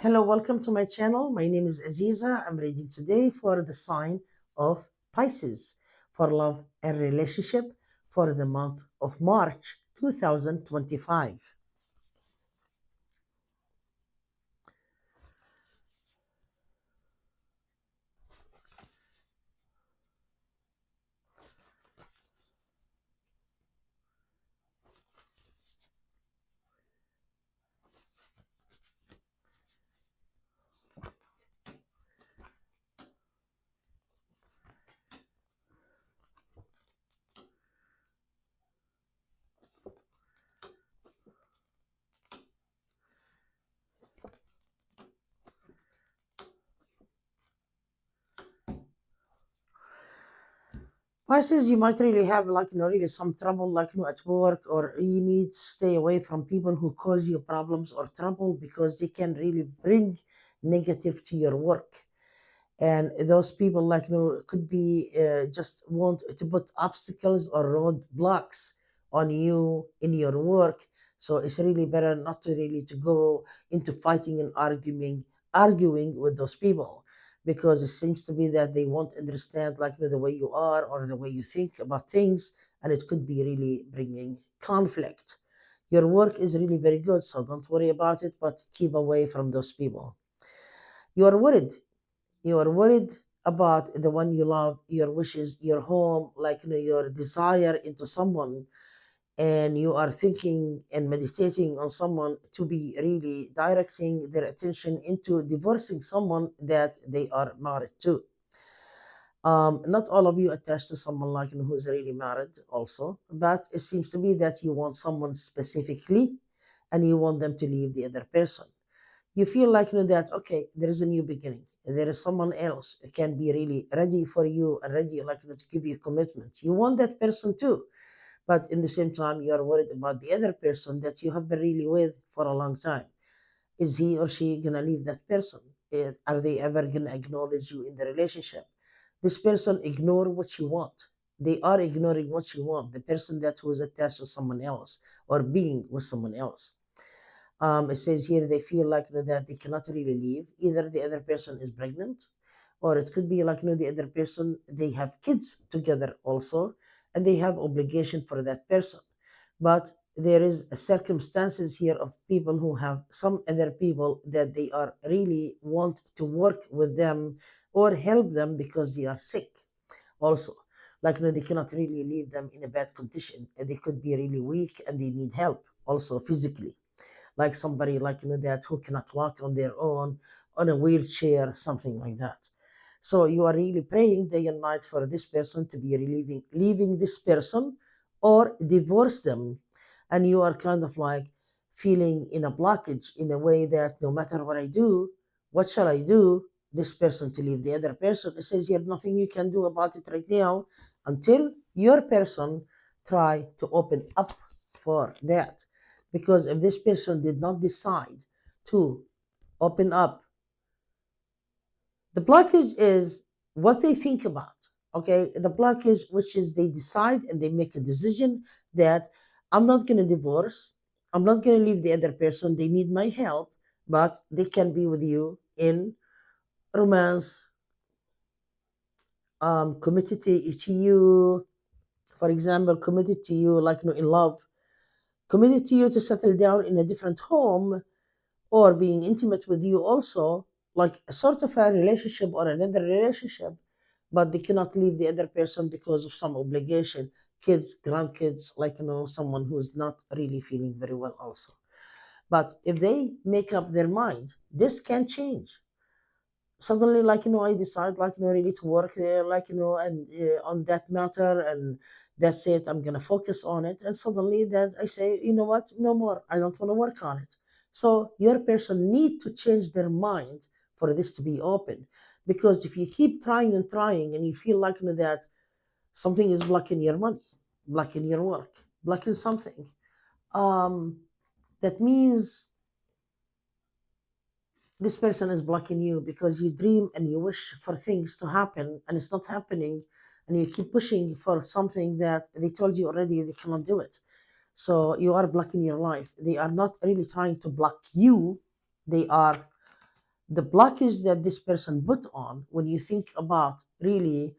Hello, welcome to my channel. My name is Aziza. I'm reading today for the sign of Pisces for love and relationship for the month of March 2025. Pisces, you might really have really some trouble at work, or you need to stay away from people who cause you problems or trouble because they can really bring negative to your work. And those people could be just want to put obstacles or roadblocks on you in your work. So it's really better not to really to go into fighting and arguing with those people, because it seems to be that they won't understand the way you are or the way you think about things, and it could be really bringing conflict. Your work is really very good, so don't worry about it, but keep away from those people. You are worried you are worried about the one you love, your wishes, your home, your desire into someone, and you are thinking and meditating on someone to be really directing their attention into divorcing someone that they are married to. Not all of you attached to someone who is really married also, but it seems to be that you want someone specifically, and you want them to leave the other person. You feel that okay, there is a new beginning, there is someone else who can be really ready for you and ready to give you commitment. You want that person too, but in the same time you are worried about the other person that you have been really with for a long time. Is he or she gonna leave that person? Are they ever gonna acknowledge you in the relationship? This person ignore what you want. They are ignoring what you want, the person that was attached to someone else or being with someone else. It says here they feel that they cannot really leave. Either the other person is pregnant, or it could be the other person, they have kids together also, and they have obligation for that person. But there is a circumstances here of people who have some other people that they are really want to work with them or help them because they are sick also. They cannot really leave them in a bad condition. They could be really weak and they need help also physically, like somebody that who cannot walk on their own, on a wheelchair, something like that. So you are really praying day and night for this person to be relieving leaving this person or divorce them. And you are kind of feeling in a blockage in a way that no matter what I do, what shall I do, this person to leave the other person. It says here nothing you can do about it right now until your person try to open up for that. Because if this person did not decide to open up, the blockage is what they think about. Okay, the blockage, which is they decide and they make a decision that I'm not going to divorce, I'm not going to leave the other person, they need my help, but they can be with you in romance, committed to you, for example, committed to you, in love, committed to you to settle down in a different home, or being intimate with you also, like a sort of a relationship or another relationship, but they cannot leave the other person because of some obligation, kids, grandkids, someone who's not really feeling very well also. But if they make up their mind, this can change. Suddenly, I decide, really to work there, and on that matter, and that's it. I'm gonna focus on it, and suddenly that I say, you know what, no more. I don't want to work on it. So your person need to change their mind for this to be open, because if you keep trying and trying, and you feel that something is blocking your money, blocking your work, blocking something, um, that means this person is blocking you because you dream and you wish for things to happen and it's not happening, and you keep pushing for something that they told you already they cannot do it. So you are blocking your life. They are not really trying to block you, they are The blockage that this person put on, when you think about really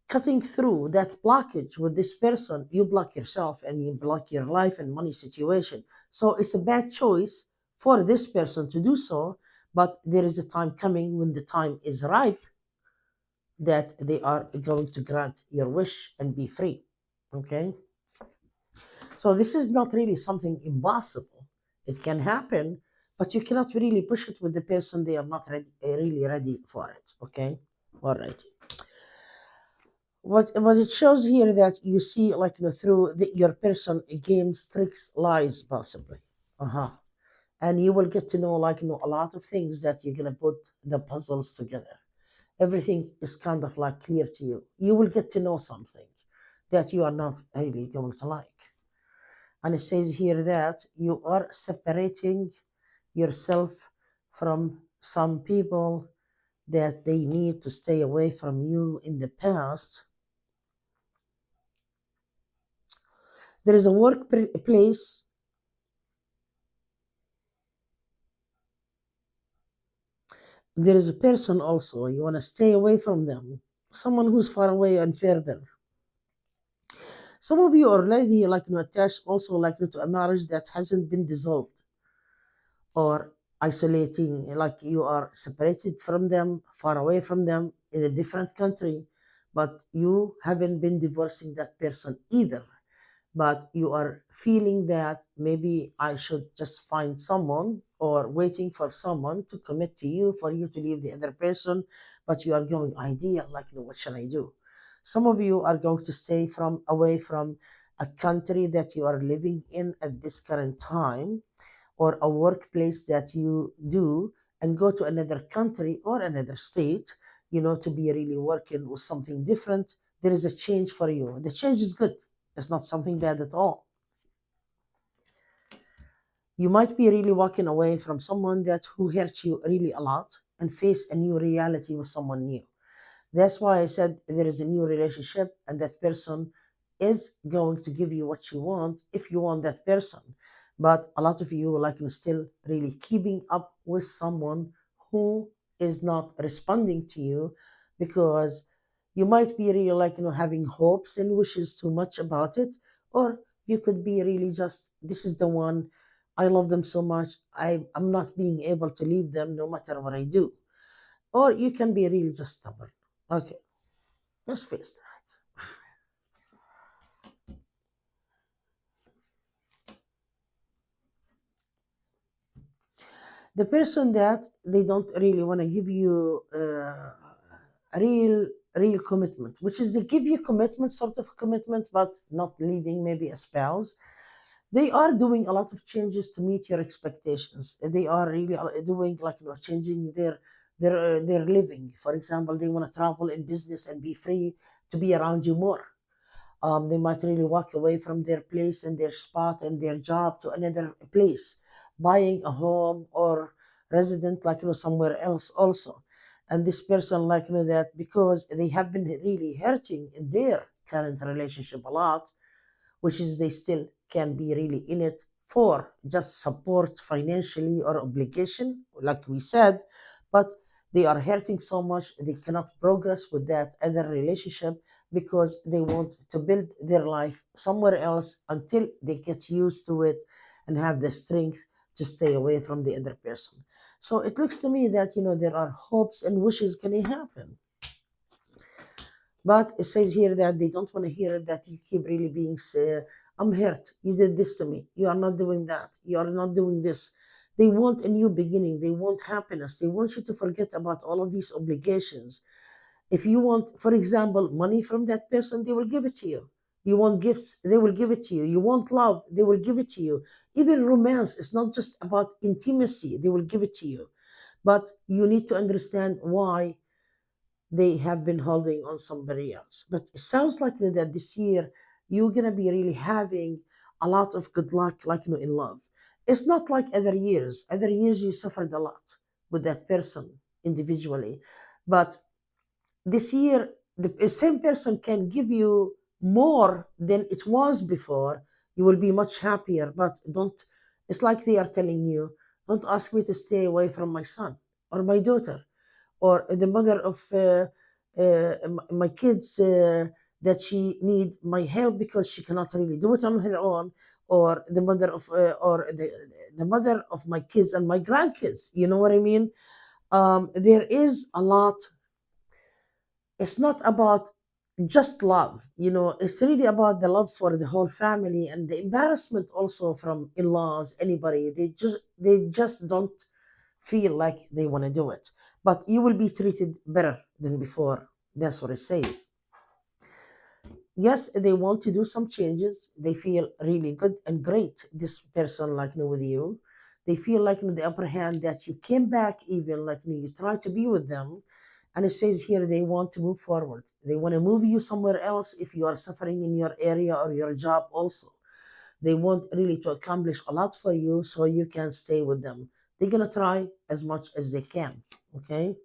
cutting through that blockage with this person, you block yourself and you block your life and money situation. So it's a bad choice for this person to do so, but there is a time coming when the time is ripe that they are going to grant your wish and be free. Okay? So this is not really something impossible. It can happen, but you cannot really push it with the person they are not ready, really ready for it. Okay? All right. What it shows here that you see like through your person games, tricks, lies, possibly. Uh-huh. And you will get to know a lot of things that you're gonna put the puzzles together. Everything is kind of like clear to you. You will get to know something that you are not really going to like. And it says here that you are separating yourself from some people that they need to stay away from you in the past. There is a workplace. There is a person also. You want to stay away from them. Someone who's far away and further. Some of you are already attached also to a marriage that hasn't been dissolved or isolating, like you are separated from them, far away from them in a different country, but you haven't been divorcing that person either. But you are feeling that maybe I should just find someone or waiting for someone to commit to you for you to leave the other person, but you are going ideal, what should I do? Some of you are going to stay from away from a country that you are living in at this current time or a workplace that you do and go to another country or another state, to be really working with something different. There is a change for you. The change is good. It's not something bad at all. You might be really walking away from someone that who hurt you really a lot and face a new reality with someone new. That's why I said there is a new relationship, and that person is going to give you what you want if you want that person. But a lot of you still really keeping up with someone who is not responding to you because you might be really having hopes and wishes too much about it, or you could be really just this is the one. I love them so much. I'm not being able to leave them no matter what I do. Or you can be really just stubborn. Okay, let's face that. The person that they don't really want to give you a real commitment, which is they give you commitment, sort of commitment, but not leaving maybe a spouse. They are doing a lot of changes to meet your expectations. They are really doing changing their living. For example, they want to travel in business and be free to be around you more. They might really walk away from their place and their spot and their job to another place, buying a home or resident somewhere else also. And this person that because they have been really hurting in their current relationship a lot, which is they still can be really in it for just support financially or obligation, like we said, but they are hurting so much they cannot progress with that other relationship because they want to build their life somewhere else until they get used to it and have the strength to stay away from the other person. So it looks to me that there are hopes and wishes can happen, but it says here that they don't want to hear that you keep really being, I'm hurt. You did this to me. You are not doing that. You are not doing this. They want a new beginning. They want happiness. They want you to forget about all of these obligations. If you want, for example, money from that person, they will give it to you. You want gifts, they will give it to you. You want love, they will give it to you. Even romance is not just about intimacy, they will give it to you. But you need to understand why they have been holding on somebody else. But it sounds like that this year you're gonna be really having a lot of good luck, in love. It's not like other years. Other years you suffered a lot with that person individually, but this year the same person can give you more than it was before. You will be much happier, but don't. It's like they are telling you, don't ask me to stay away from my son. or my daughter, or the mother of my kids, that she need my help because she cannot really do it on her own, or the mother of or the mother of my kids and my grandkids. You know what I mean? There is a lot. It's not about just love, it's really about the love for the whole family, and the embarrassment also from in-laws, anybody. They just don't feel like they want to do it, but you will be treated better than before. That's what it says. Yes, they want to do some changes. They feel really good and great, this person, like, with you. They feel like, the upper hand, that you came back, even like, you try to be with them. And it says here they want to move forward. They want to move you somewhere else if you are suffering in your area or your job also. They want really to accomplish a lot for you so you can stay with them. They're going to try as much as they can. Okay.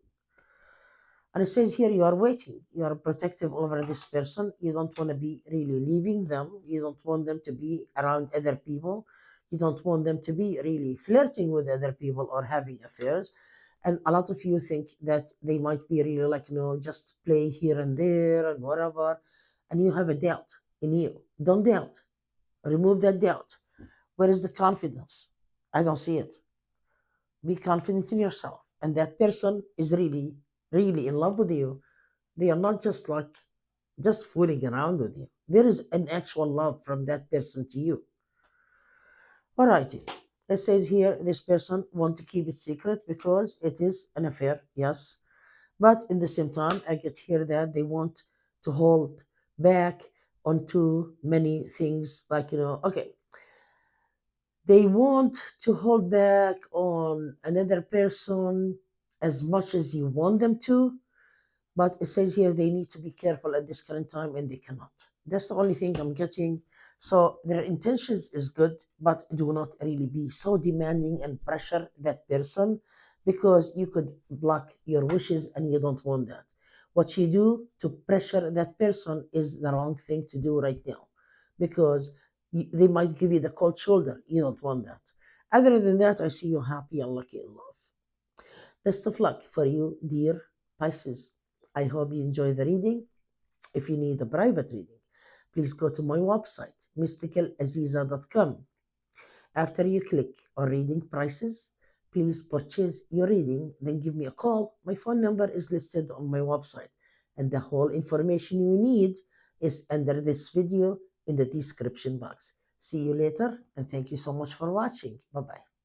And it says here you are waiting. You are protective over this person. You don't want to be really leaving them. You don't want them to be around other people. You don't want them to be really flirting with other people or having affairs. And a lot of you think that they might be really like, just play here and there and whatever. And you have a doubt in you. Don't doubt. Remove that doubt. Where is the confidence? I don't see it. Be confident in yourself. And that person is really, really in love with you. They are not just like just fooling around with you. There is an actual love from that person to you. All righty. It says here this person want to keep it secret because it is an affair, yes. But in the same time, I get here that they want to hold back on too many things. Like, okay, they want to hold back on another person as much as you want them to, but it says here they need to be careful at this current time and they cannot. That's the only thing I'm getting. So their intentions is good, but do not really be so demanding and pressure that person, because you could block your wishes and you don't want that. What you do to pressure that person is the wrong thing to do right now, because they might give you the cold shoulder. You don't want that. Other than that, I see you happy and lucky in love. Best of luck for you, dear Pisces. I hope you enjoy the reading. If you need a private reading, please go to my website, mysticalaziza.com. After you click on reading prices, please purchase your reading, then give me a call. My phone number is listed on my website, and the whole information you need is under this video in the description box. See you later, and thank you so much for watching. Bye bye.